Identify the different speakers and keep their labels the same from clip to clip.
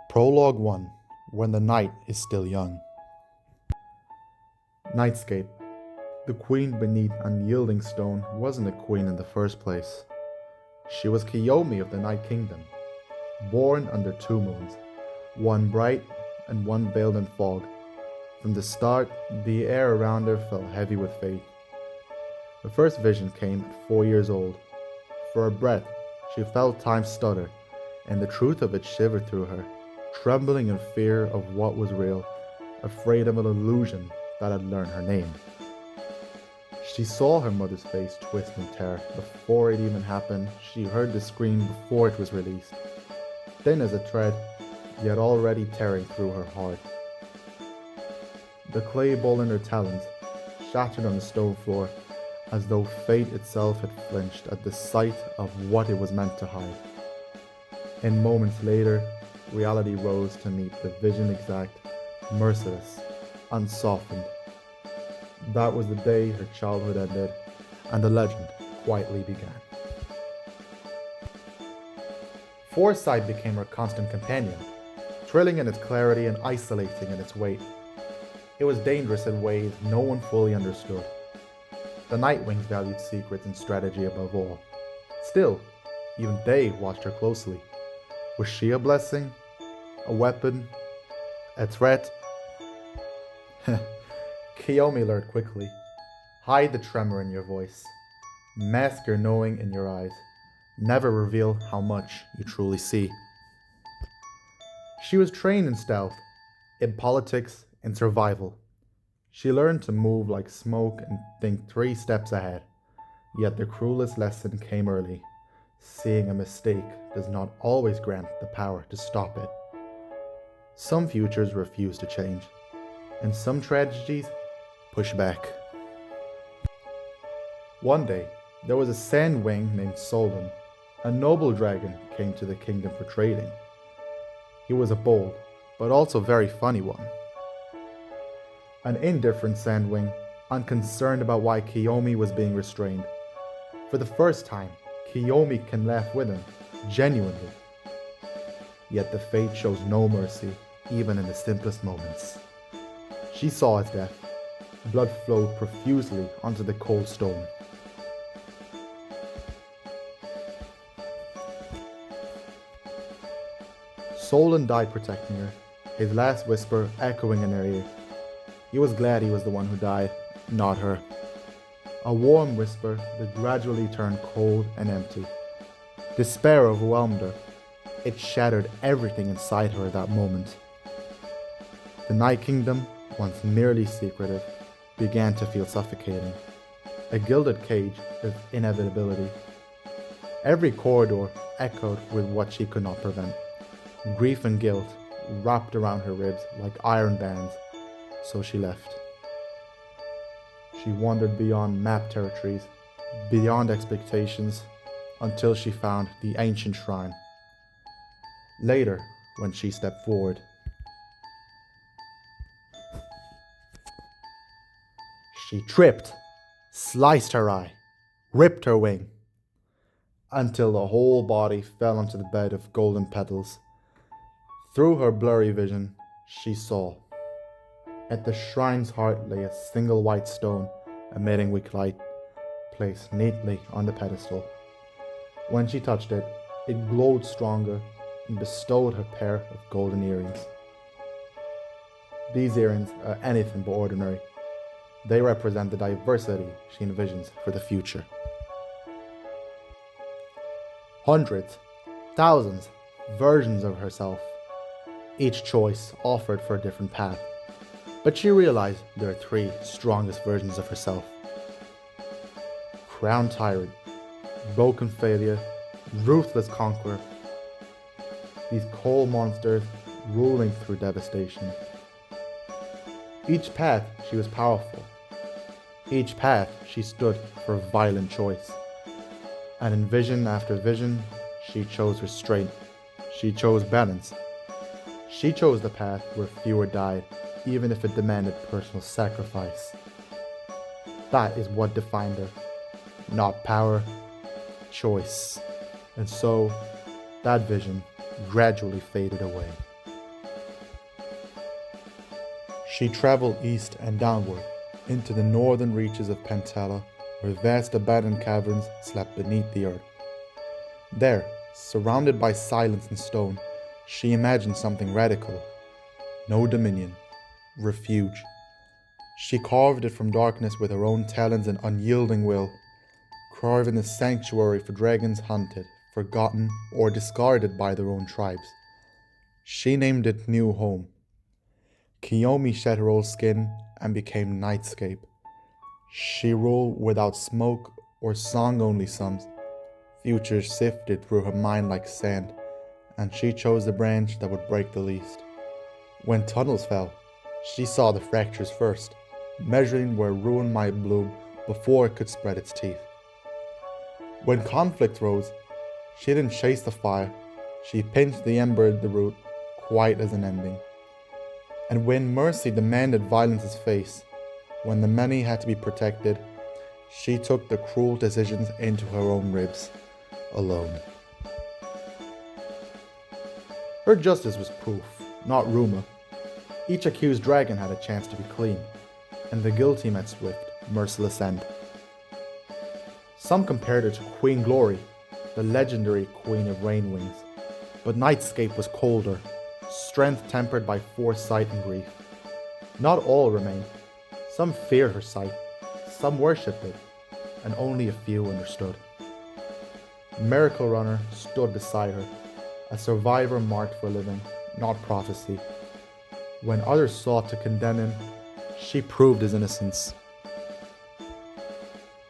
Speaker 1: Prologue 1. When the night is still young. Nightscape. The queen beneath unyielding stone wasn't a queen in the first place. She was Kiyomi of the Night Kingdom, born under two moons, one bright and one veiled in fog. From the start, the air around her felt heavy with fate. The first vision came at 4 years old. For a breath, she felt time stutter, and the truth of it shivered through her, trembling in fear of what was real, afraid of an illusion that had learned her name. She saw her mother's face twist in terror. Before it even happened, she heard the scream before it was released. Thin as a thread, yet already tearing through her heart. The clay ball in her talons shattered on the stone floor, as though fate itself had flinched at the sight of what it was meant to hide. And moments later, reality rose to meet the vision exact, merciless, unsoftened. That was the day her childhood ended, and the legend quietly began. Foresight became her constant companion, thrilling in its clarity and isolating in its weight. It was dangerous in ways no one fully understood. The Nightwings valued secrets and strategy above all. Still, even they watched her closely. Was she a blessing? A weapon? A threat? Kiyomi learned quickly. Hide the tremor in your voice. Mask your knowing in your eyes. Never reveal how much you truly see. She was trained in stealth, in politics, in survival. She learned to move like smoke and think 3 steps ahead. Yet the cruelest lesson came early. Seeing a mistake does not always grant the power to stop it. Some futures refuse to change, and some tragedies push back. One day, there was a sandwing named Solon. A noble dragon came to the kingdom for trading. He was a bold, but also very funny one. An indifferent sandwing, unconcerned about why Kiyomi was being restrained. For the first time, Kiyomi can laugh with him, genuinely. Yet the fate shows no mercy, even in the simplest moments. She saw his death. Blood flowed profusely onto the cold stone. Solon died protecting her, his last whisper echoing in her ear. He was glad he was the one who died, not her. A warm whisper that gradually turned cold and empty. Despair overwhelmed her. It shattered everything inside her at that moment. The Night Kingdom, once merely secretive, began to feel suffocating. A gilded cage of inevitability. Every corridor echoed with what she could not prevent. Grief and guilt wrapped around her ribs like iron bands, so she left. She wandered beyond map territories, beyond expectations, until she found the ancient shrine. Later, when she stepped forward, she tripped, sliced her eye, ripped her wing, until the whole body fell onto the bed of golden petals. Through her blurry vision, she saw. At the shrine's heart lay a single white stone, emitting weak light, placed neatly on the pedestal. When she touched it, it glowed stronger and bestowed her pair of golden earrings. These earrings are anything but ordinary. They represent the diversity she envisions for the future. Hundreds, thousands, versions of herself. Each choice offered for a different path. But she realized there are 3 strongest versions of herself. Crowned tyrant, broken failure, ruthless conqueror. These cold monsters ruling through devastation. Each path she was powerful. Each path she stood for a violent choice. And in vision after vision, she chose restraint. She chose balance. She chose the path where fewer died, even if it demanded personal sacrifice. That is what defined her. Not power, choice. And so, that vision gradually faded away. She travelled east and downward into the northern reaches of Pentella, where vast abandoned caverns slept beneath the earth. There, surrounded by silence and stone, she imagined something radical. No dominion, refuge. She carved it from darkness with her own talons and unyielding will, carving a sanctuary for dragons hunted, forgotten, or discarded by their own tribes. She named it New Home. Kiyomi shed her old skin and became Nightscape. She ruled without smoke or song-only suns. Futures sifted through her mind like sand, and she chose the branch that would break the least. When tunnels fell, she saw the fractures first, measuring where ruin might bloom before it could spread its teeth. When conflict rose, she didn't chase the fire, she pinched the ember at the root, quiet as an ending. And when mercy demanded violence's face, when the many had to be protected, she took the cruel decisions into her own ribs, alone. Her justice was proof, not rumor. Each accused dragon had a chance to be clean, and the guilty met swift, merciless end. Some compared her to Queen Glory, the legendary Queen of Rain Wings, but Nightscape was colder, strength tempered by foresight and grief. Not all remained. Some feared her sight, some worshipped it, and only a few understood. Miracle Runner stood beside her, a survivor marked for living, not prophecy. When others sought to condemn him, she proved his innocence.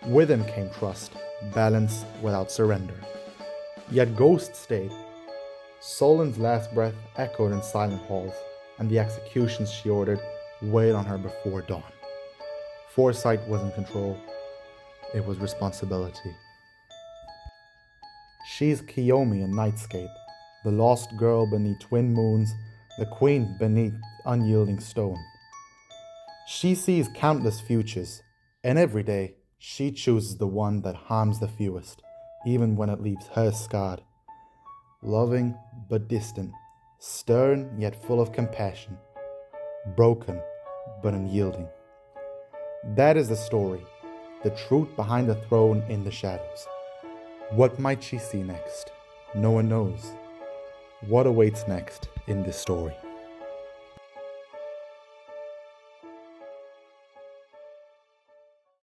Speaker 1: With him came trust, balance without surrender. Yet Ghost stayed. Solon's last breath echoed in silent halls, and the executions she ordered weighed on her before dawn. Foresight wasn't control, it was responsibility. She's Kiyomi in Nightscape, the lost girl beneath twin moons, the queen beneath unyielding stone. She sees countless futures, and every day she chooses the one that harms the fewest, even when it leaves her scarred. Loving but distant, stern yet full of compassion, broken but unyielding. That is the story, the truth behind the throne in the shadows. What might she see next? No one knows. What awaits next in this story?